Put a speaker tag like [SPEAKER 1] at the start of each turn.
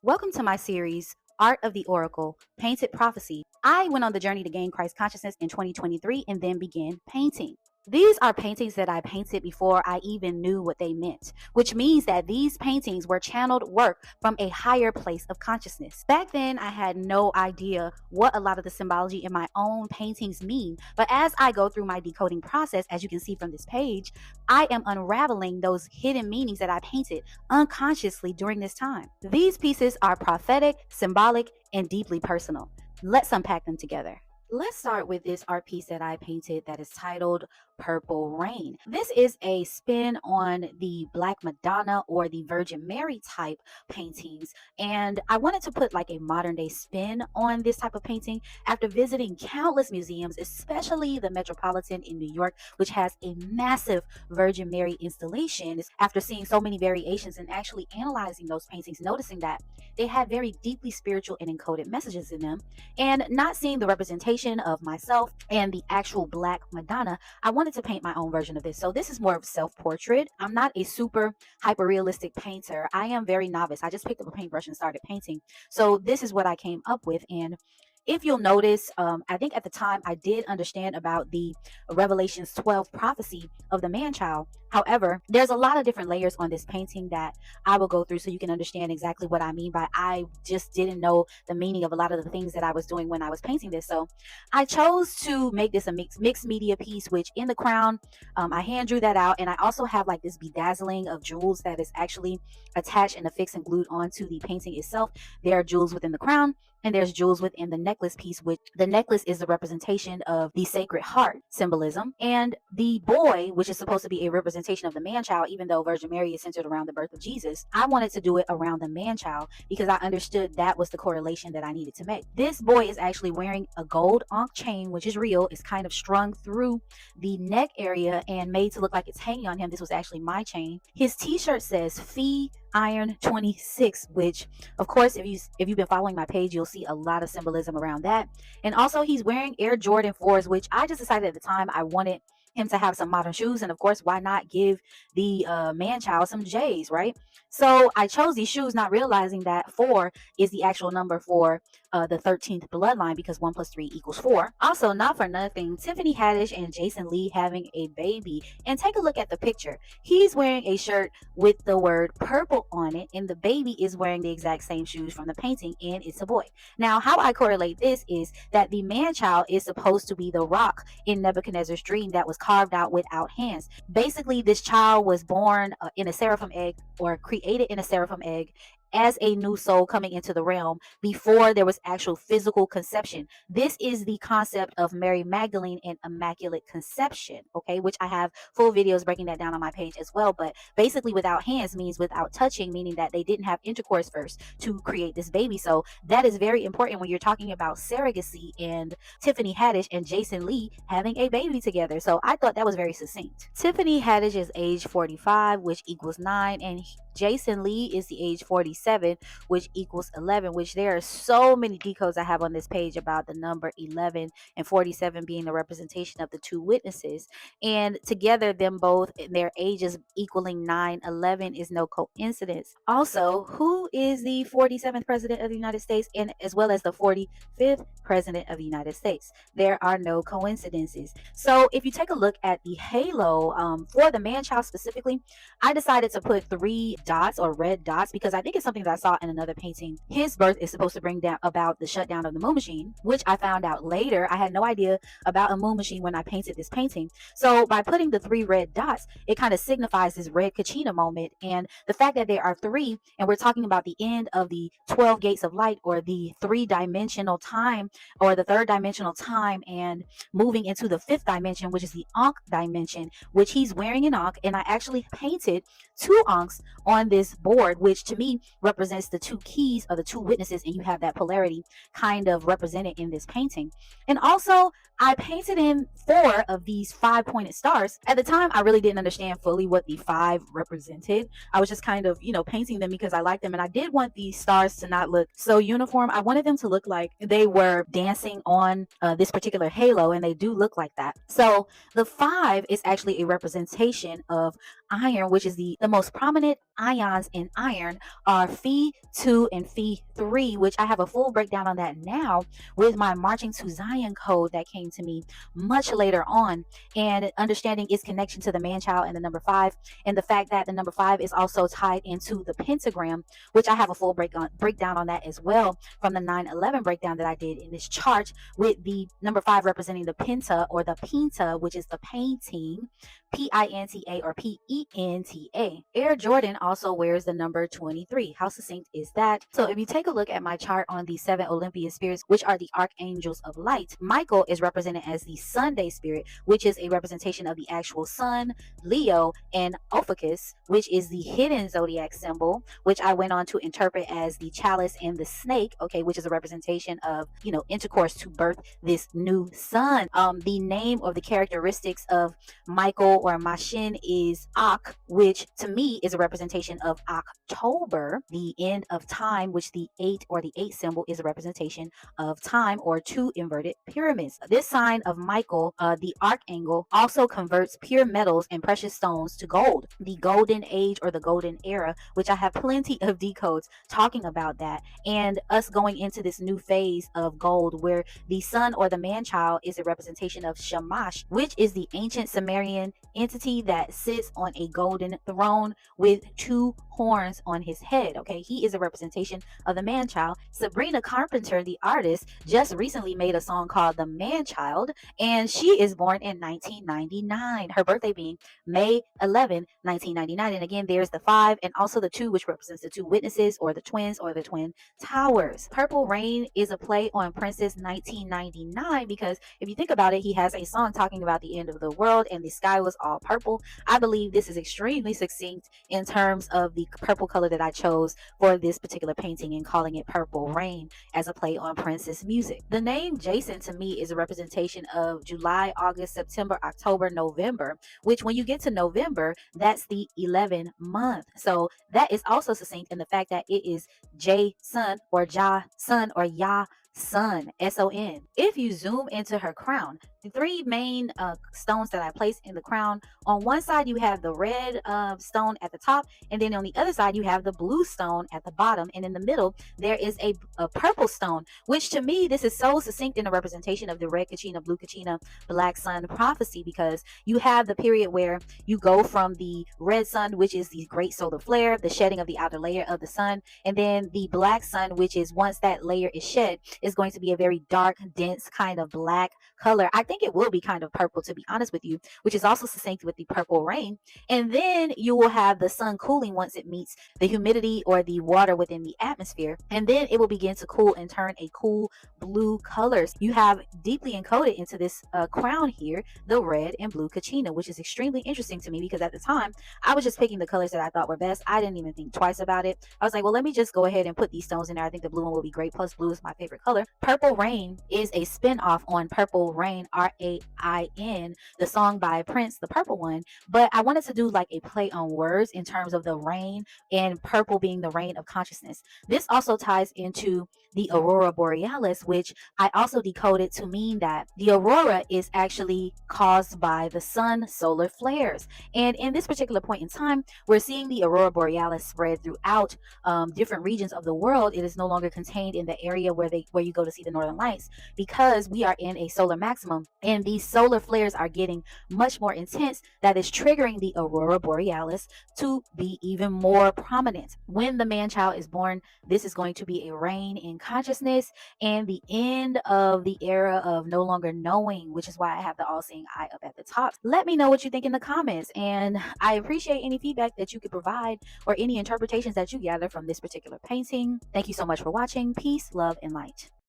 [SPEAKER 1] Welcome to my series, Art of the Oracle, Painted Prophecy. I went on the journey to gain Christ consciousness in 2023 and then began painting. These are paintings that I painted before I even knew what they meant, which means that these paintings were channeled work from a higher place of consciousness. Back then, I had no idea what a lot of the symbology in my own paintings mean, but as I go through my decoding process, as you can see from this page, I am unraveling those hidden meanings that I painted unconsciously during this time. These pieces are prophetic, symbolic, and deeply personal. Let's unpack them together. Let's start with this art piece that I painted that is titled Purple Rain. This is a spin on the Black Madonna or the Virgin Mary type paintings. And I wanted to put like a modern day spin on this type of painting after visiting countless museums, especially the Metropolitan in New York, which has a massive Virgin Mary installation. After seeing so many variations and actually analyzing those paintings, noticing that they had very deeply spiritual and encoded messages in them, and not seeing the representation of myself and the actual Black Madonna, I wanted to paint my own version of this. So this is more of self-portrait. I'm not a super hyper realistic painter. I am very novice. I just picked up a paintbrush and started painting. So this is what I came up with. And if you'll notice, I think at the time I did understand about the Revelations 12 prophecy of the man child. However, there's a lot of different layers on this painting that I will go through so you can understand exactly what I mean by I just didn't know the meaning of a lot of the things that I was doing when I was painting this. So I chose to make this a mixed media piece, which in the crown, I hand drew that out. And I also have like this bedazzling of jewels that is actually attached and affixed and glued onto the painting itself. There are jewels within the crown, and there's jewels within the necklace piece, which the necklace is the representation of the Sacred Heart symbolism. And the boy, which is supposed to be a representation of the man child, even though Virgin Mary is centered around the birth of Jesus, I wanted to do it around the man child because I understood that was the correlation that I needed to make. This boy is actually wearing a gold ankh chain, which is real. It's kind of strung through the neck area and made to look like it's hanging on him. This was actually my chain. His t-shirt says Fee Iron 26, which of course if you've been following my page, you'll see a lot of symbolism around that. And also he's wearing Air Jordan 4s, which I just decided at the time I wanted him to have some modern shoes, and of course why not give the man child some J's, right? So I chose these shoes not realizing that 4 is the actual number for the 13th bloodline, because 1 plus 3 equals 4. Also, not for nothing, Tiffany Haddish and Jason Lee having a baby. And take a look at the picture. He's wearing a shirt with the word purple on it, and the baby is wearing the exact same shoes from the painting, and it's a boy. Now, how I correlate this is that the man child is supposed to be the rock in Nebuchadnezzar's dream that was carved out without hands. Basically, this child was born in a seraphim egg, or created in a seraphim egg, as a new soul coming into the realm before there was actual physical conception. This is the concept of Mary Magdalene and Immaculate Conception, okay, which I have full videos breaking that down on my page as well. But basically, without hands means without touching, meaning that they didn't have intercourse first to create this baby. So that is very important when you're talking about surrogacy and Tiffany Haddish and Jason Lee having a baby together. So I thought that was very succinct. Tiffany Haddish is age 45, which equals 9, and Jason Lee is the age 47, which equals 11, which there are so many decodes I have on this page about the number 11 and 47 being the representation of the two witnesses. And together, them both, their ages equaling 9/11 is no coincidence. Also, who is the 47th president of the United States, and as well as the 45th president of the United States? There are no coincidences. So if you take a look at the halo for the man child specifically, I decided to put 3 dots or red dots because I think it's something that I saw in another painting. His birth is supposed to bring down about the shutdown of the moon machine, which I found out later. I had no idea about a moon machine when I painted this painting. So by putting the 3 red dots, it kind of signifies this red Kachina moment. And the fact that there are 3, and we're talking about the end of the 12 gates of light, or the 3-dimensional time, or the 3rd-dimensional time, and moving into the 5th dimension, which is the Ankh dimension, which he's wearing an Ankh. And I actually painted 2 Ankhs on this board, which to me represents the 2 keys of the 2 witnesses, and you have that polarity kind of represented in this painting. And also, I painted in 4 of these 5-pointed stars. At the time, I really didn't understand fully what the 5 represented. I was just kind of, painting them because I liked them, and I did want these stars to not look so uniform. I wanted them to look like they were dancing on this particular halo, and they do look like that. So the 5 is actually a representation of iron, which is the most prominent ions in iron are are Phi 2 and Phi 3, which I have a full breakdown on that now with my Marching to Zion code that came to me much later on, and understanding its connection to the man child and the number 5, and the fact that the number 5 is also tied into the pentagram, which I have a full breakdown on that as well from the 9/11 breakdown that I did in this chart, with the number 5 representing the penta or the pinta, which is the painting, PINTA or PENTA. Air Jordan also wears the number 23. How succinct is that? So if you take a look at my chart on the 7 Olympian spirits, which are the archangels of light, Michael is represented as the Sunday spirit, which is a representation of the actual sun, Leo, and Ophiuchus, which is the hidden zodiac symbol, which I went on to interpret as the chalice and the snake, okay, which is a representation of, intercourse to birth this new sun. The name or the characteristics of Michael or Mashin is Ak, which to me is a representation of October, the end of time, which the 8 or the 8 symbol is a representation of time, or 2 inverted pyramids. This sign of Michael, the archangel, also converts pure metals and precious stones to gold. The golden age or the golden era, which I have plenty of decodes talking about that, and us going into this new phase of gold where the sun or the man child is a representation of Shamash, which is the ancient Sumerian entity that sits on a golden throne with 2 horns on his head. Okay, he is a representation of the man child. Sabrina Carpenter, the artist, just recently made a song called The Man Child, and she is born in 1999, her birthday being May 11, 1999. And again, there's the 5 and also the 2, which represents the 2 witnesses or the twins or the twin towers. Purple Rain is a play on Princess 1999, because if you think about it, he has a song talking about the end of the world and the sky was all purple. I believe this is extremely succinct in terms of the purple color that I chose for this particular painting and calling it Purple Rain as a play on Princess music. The name Jason to me is a representation of July, August, September, October, November, which when you get to November, that's the 11th month. So that is also succinct in the fact that it is J Sun or Ja Sun or Ya Sun, S-O-N. If you zoom into her crown, the 3 main stones that I placed in the crown, on one side you have the red stone at the top, and then on the other side you have the blue stone at the bottom, and in the middle there is a purple stone, which to me this is so succinct in the representation of the red Kachina, blue Kachina, black sun prophecy, because you have the period where you go from the red sun, which is the great solar flare, the shedding of the outer layer of the sun, and then the black sun, which is once that layer is shed, is going to be a very dark, dense kind of black color. I think it will be kind of purple, to be honest with you, which is also succinct with the purple rain. And then you will have the sun cooling once it meets the humidity or the water within the atmosphere, and then it will begin to cool and turn a cool blue colors. You have deeply encoded into this crown here the red and blue Kachina, which is extremely interesting to me, because at the time I was just picking the colors that I thought were best. I didn't even think twice about it. I was like, well, let me just go ahead and put these stones in there. I think the blue one will be great, plus blue is my favorite color. Purple Rain is a spin-off on Purple Rain, R-A-I-N, the song by Prince, the purple one, but I wanted to do like a play on words in terms of the rain and purple being the rain of consciousness. This also ties into the aurora borealis, which I also decoded to mean that the aurora is actually caused by the sun solar flares. And in this particular point in time, we're seeing the aurora borealis spread throughout different regions of the world. It is no longer contained in the area where you go to see the northern lights, because we are in a solar maximum, and these solar flares are getting much more intense. That is triggering the aurora borealis to be even more prominent. When the man child is born, this is going to be a reign in consciousness and the end of the era of no longer knowing, which is why I have the all-seeing eye up at the top. Let me know what you think in the comments, and I appreciate any feedback that you could provide or any interpretations that you gather from this particular painting. Thank you so much for watching. Peace, love, and light.